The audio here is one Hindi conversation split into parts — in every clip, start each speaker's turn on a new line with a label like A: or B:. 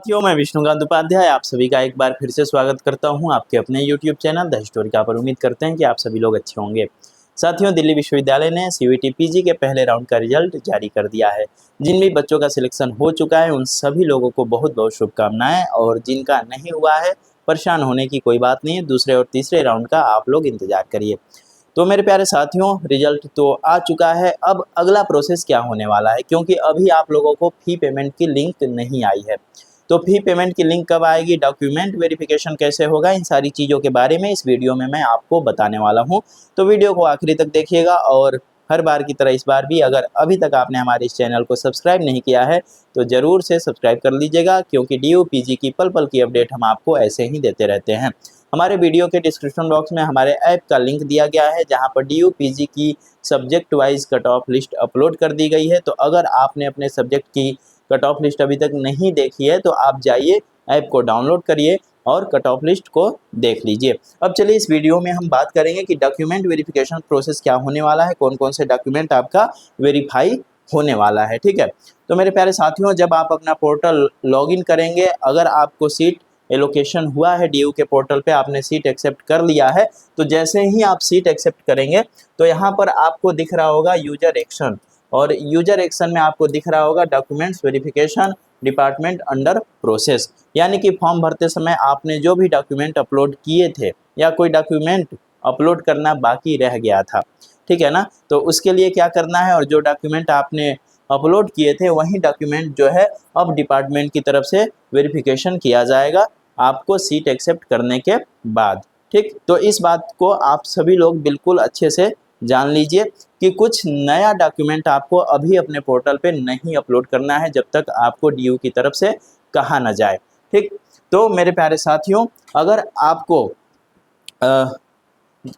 A: साथियों, मैं विष्णुकांत उपाध्याय आप सभी का एक बार फिर से स्वागत करता हूं आपके अपने YouTube चैनल द हिस्टोरिका पर। उम्मीद करते हैं कि आप सभी लोग अच्छे होंगे। साथियों, दिल्ली विश्वविद्यालय ने सीयूईटी पीजी के पहले राउंड का रिजल्ट जारी कर दिया है। जिन भी बच्चों का सिलेक्शन हो चुका है उन सभी लोगों को बहुत बहुत शुभकामनाएं, और जिनका नहीं हुआ है परेशान होने की कोई बात नहीं है। दूसरे और तीसरे राउंड का आप लोग इंतजार करिए। तो मेरे प्यारे साथियों, रिजल्ट तो आ चुका है। अब अगला प्रोसेस क्या होने वाला है, क्योंकि अभी आप लोगों को फी पेमेंट की लिंक नहीं आई है। तो फी पेमेंट की लिंक कब आएगी, डॉक्यूमेंट वेरिफिकेशन कैसे होगा, इन सारी चीज़ों के बारे में इस वीडियो में मैं आपको बताने वाला हूं। तो वीडियो को आखिरी तक देखिएगा, और हर बार की तरह इस बार भी अगर अभी तक आपने हमारे इस चैनल को सब्सक्राइब नहीं किया है तो ज़रूर से सब्सक्राइब कर लीजिएगा, क्योंकि DU PG की पल पल की अपडेट हम आपको ऐसे ही देते रहते हैं। हमारे वीडियो के डिस्क्रिप्शन बॉक्स में हमारे ऐप का लिंक दिया गया है, जहां पर DU PG की subject wise cut off list upload कर दी गई है। तो अगर आपने अपने सब्जेक्ट की कट ऑफ लिस्ट अभी तक नहीं देखी है तो आप जाइए, ऐप को डाउनलोड करिए और कट ऑफ लिस्ट को देख लीजिए। अब चलिए इस वीडियो में हम बात करेंगे कि डॉक्यूमेंट वेरिफिकेशन प्रोसेस क्या होने वाला है, कौन कौन से डॉक्यूमेंट आपका वेरीफाई होने वाला है। ठीक है, तो मेरे प्यारे साथियों, जब आप अपना पोर्टल लॉगिन करेंगे, अगर आपको सीट एलोकेशन हुआ है DU के पोर्टल पे, आपने सीट एक्सेप्ट कर लिया है, तो जैसे ही आप सीट एक्सेप्ट करेंगे तो यहाँ पर आपको दिख रहा होगा यूजर एक्शन, और यूजर एक्शन में आपको दिख रहा होगा documents verification department under process. यानी कि फॉर्म भरते समय आपने जो भी डॉक्यूमेंट अपलोड किए थे या कोई डॉक्यूमेंट अपलोड करना बाकी रह गया था, ठीक है ना, तो उसके लिए क्या करना है, और जो डॉक्यूमेंट आपने अपलोड किए थे वही डॉक्यूमेंट जो है अब डिपार्टमेंट की तरफ से वेरिफिकेशन किया जाएगा आपको सीट एक्सेप्ट करने के बाद। ठीक, तो इस बात को आप सभी लोग बिल्कुल अच्छे से जान लीजिए कि कुछ नया डॉक्यूमेंट आपको अभी अपने पोर्टल पे नहीं अपलोड करना है जब तक आपको DU की तरफ से कहा न जाए। ठीक, तो मेरे प्यारे साथियों, अगर आपको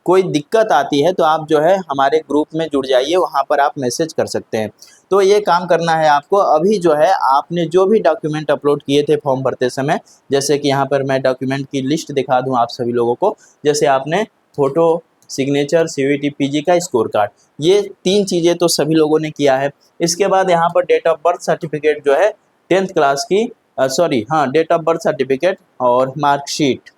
A: कोई दिक्कत आती है तो आप जो है हमारे ग्रुप में जुड़ जाइए, वहाँ पर आप मैसेज कर सकते हैं। तो ये काम करना है आपको। अभी जो है आपने जो भी डॉक्यूमेंट अपलोड किए थे फॉर्म भरते समय, जैसे कि यहाँ पर मैं डॉक्यूमेंट की लिस्ट दिखा दूँ आप सभी लोगों को। जैसे आपने फोटो, सिग्नेचर, CUET PG का स्कोर कार्ड, ये 3 चीज़ें तो सभी लोगों ने किया है। इसके बाद यहाँ पर डेट ऑफ बर्थ सर्टिफिकेट जो है 10th क्लास की, डेट ऑफ बर्थ सर्टिफिकेट और मार्कशीट।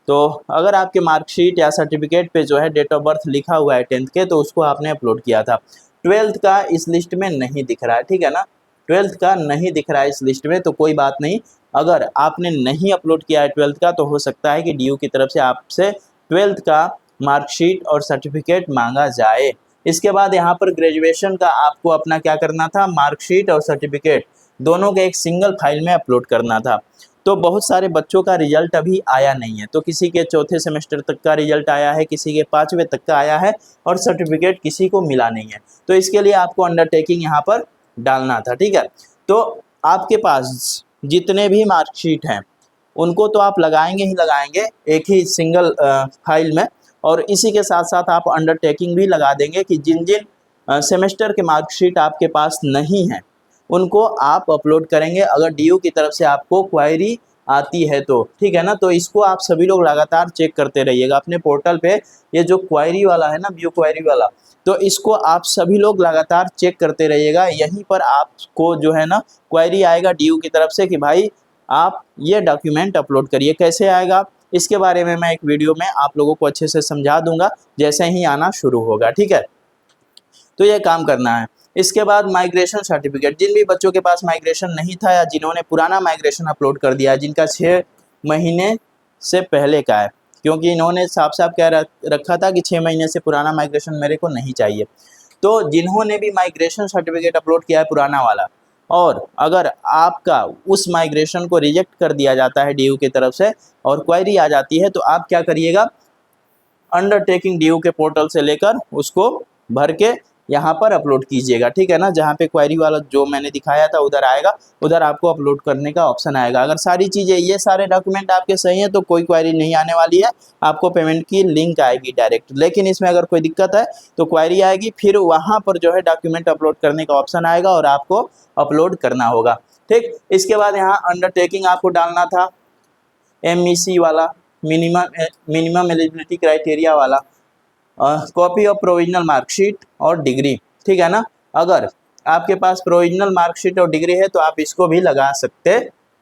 A: तो अगर आपके मार्कशीट या सर्टिफिकेट पे जो है डेट ऑफ बर्थ लिखा हुआ है 10th के, तो उसको आपने अपलोड किया था। 12th का इस लिस्ट में नहीं दिख रहा है, ठीक है ना, 12th का नहीं दिख रहा है इस लिस्ट में, तो कोई बात नहीं। अगर आपने नहीं अपलोड किया है 12th का, तो हो सकता है कि DU की तरफ से आपसे 12th का मार्कशीट और सर्टिफिकेट मांगा जाए। इसके बाद यहाँ पर ग्रेजुएशन का आपको अपना क्या करना था, मार्कशीट और सर्टिफिकेट दोनों के एक सिंगल फाइल में अपलोड करना था। तो बहुत सारे बच्चों का रिजल्ट अभी आया नहीं है, तो किसी के चौथे सेमेस्टर तक का रिजल्ट आया है, किसी के 5वें तक का आया है, और सर्टिफिकेट किसी को मिला नहीं है। तो इसके लिए आपको अंडरटेकिंग यहाँ पर डालना था, ठीक है। तो आपके पास जितने भी मार्कशीट हैं उनको तो आप लगाएंगे ही लगाएंगे एक ही सिंगल फाइल में, और इसी के साथ साथ आप अंडरटेकिंग भी लगा देंगे कि जिन जिन सेमेस्टर के मार्कशीट आपके पास नहीं है उनको आप अपलोड करेंगे, अगर DU की तरफ से आपको क्वायरी आती है तो, ठीक है ना। तो इसको आप सभी लोग लगातार चेक करते रहिएगा अपने पोर्टल पे। ये जो क्वायरी वाला है ना, व्यू क्वायरी वाला, तो इसको आप सभी लोग लगातार चेक करते रहिएगा। यहीं पर आपको जो है ना क्वायरी आएगा DU की तरफ से कि भाई आप ये डॉक्यूमेंट अपलोड करिए। कैसे आएगा इसके बारे में मैं एक वीडियो में आप लोगों को अच्छे से समझा दूंगा जैसे ही आना शुरू होगा, ठीक है। तो ये काम करना है। इसके बाद माइग्रेशन सर्टिफिकेट, जिन भी बच्चों के पास माइग्रेशन नहीं था या जिन्होंने पुराना माइग्रेशन अपलोड कर दिया है, जिनका 6 महीने से पहले का है, क्योंकि इन्होंने साफ साफ कह रखा था कि 6 महीने से पुराना माइग्रेशन मेरे को नहीं चाहिए। तो जिन्होंने भी माइग्रेशन सर्टिफिकेट अपलोड किया है पुराना वाला, और अगर आपका उस माइग्रेशन को रिजेक्ट कर दिया जाता है DU की तरफ से और क्वायरी आ जाती है, तो आप क्या करिएगा, अंडरटेकिंग DU के पोर्टल से लेकर उसको भर के यहाँ पर अपलोड कीजिएगा, ठीक है ना। जहाँ पे क्वेरी वाला जो मैंने दिखाया था उधर आएगा, उधर आपको अपलोड करने का ऑप्शन आएगा। अगर सारी चीज़ें, ये सारे डॉक्यूमेंट आपके सही हैं तो कोई क्वेरी नहीं आने वाली है, आपको पेमेंट की लिंक आएगी डायरेक्ट। लेकिन इसमें अगर कोई दिक्कत है तो क्वेरी आएगी, फिर वहाँ पर जो है डॉक्यूमेंट अपलोड करने का ऑप्शन आएगा और आपको अपलोड करना होगा, ठीक। इसके बाद यहाँ अंडरटेकिंग आपको डालना था, MEC वाला, मिनिमम एलिजिबिलिटी क्राइटेरिया वाला, कॉपी ऑफ प्रोविजनल मार्कशीट और डिग्री, ठीक है ना। अगर आपके पास प्रोविजनल मार्कशीट और डिग्री है तो आप इसको भी लगा सकते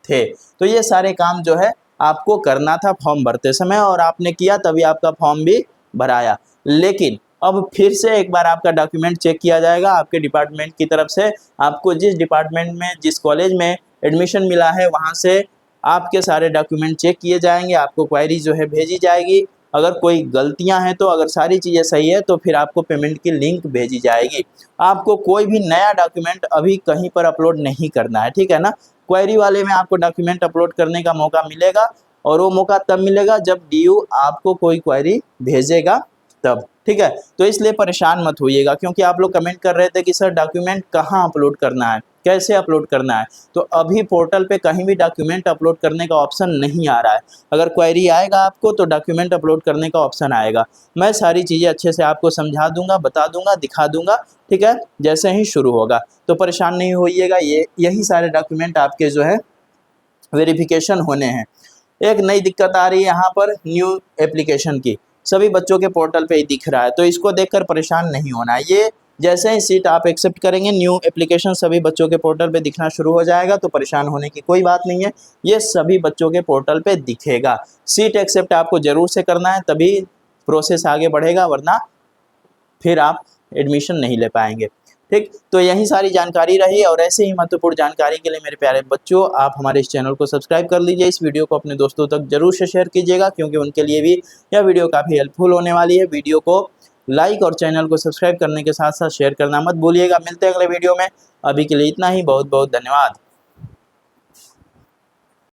A: थे। तो ये सारे काम जो है आपको करना था फॉर्म भरते समय और आपने किया, तभी आपका फॉर्म भी भराया। लेकिन अब फिर से एक बार आपका डॉक्यूमेंट चेक किया जाएगा आपके डिपार्टमेंट की तरफ से। आपको जिस डिपार्टमेंट में, जिस कॉलेज में एडमिशन मिला है, वहाँ से आपके सारे डॉक्यूमेंट चेक किए जाएंगे, आपको क्वेरी जो है भेजी जाएगी। अगर कोई गलतियां हैं तो, अगर सारी चीज़ें सही है तो फिर आपको पेमेंट की लिंक भेजी जाएगी। आपको कोई भी नया डॉक्यूमेंट अभी कहीं पर अपलोड नहीं करना है, ठीक है ना। क्वेरी वाले में आपको डॉक्यूमेंट अपलोड करने का मौका मिलेगा, और वो मौका तब मिलेगा जब DU आपको कोई क्वेरी भेजेगा तब, ठीक है। तो इसलिए परेशान मत होइएगा, क्योंकि आप लोग कमेंट कर रहे थे कि सर डॉक्यूमेंट कहाँ अपलोड करना है, कैसे अपलोड करना है। तो अभी पोर्टल पे कहीं भी डॉक्यूमेंट अपलोड करने का ऑप्शन नहीं आ रहा है। अगर क्वेरी आएगा आपको तो डॉक्यूमेंट अपलोड करने का ऑप्शन आएगा। मैं सारी चीज़ें अच्छे से आपको समझा दूंगा, बता दूंगा, दिखा दूंगा, ठीक है, जैसे ही शुरू होगा। तो परेशान नहीं होइएगा, यही सारे डॉक्यूमेंट आपके जो है वेरिफिकेशन होने हैं। एक नई दिक्कत आ रही है यहाँ पर न्यू एप्लीकेशन की, सभी बच्चों के पोर्टल पे ही दिख रहा है, तो इसको देखकर परेशान नहीं होना है। ये जैसे ही सीट आप एक्सेप्ट करेंगे, न्यू एप्लीकेशन सभी बच्चों के पोर्टल पे दिखना शुरू हो जाएगा, तो परेशान होने की कोई बात नहीं है, ये सभी बच्चों के पोर्टल पे दिखेगा। सीट एक्सेप्ट आपको ज़रूर से करना है, तभी प्रोसेस आगे बढ़ेगा, वरना फिर आप एडमिशन नहीं ले पाएंगे, ठीक। तो यही सारी जानकारी रही, और ऐसे ही महत्वपूर्ण जानकारी के लिए मेरे प्यारे बच्चों, आप हमारे इस चैनल को सब्सक्राइब कर लीजिए। इस वीडियो को अपने दोस्तों तक जरूर से शेयर कीजिएगा, क्योंकि उनके लिए भी यह वीडियो काफ़ी हेल्पफुल होने वाली है। वीडियो को लाइक और चैनल को सब्सक्राइब करने के साथ साथ शेयर करना मत भूलिएगा। मिलते हैं अगले वीडियो में, अभी के लिए इतना ही। बहुत बहुत धन्यवाद।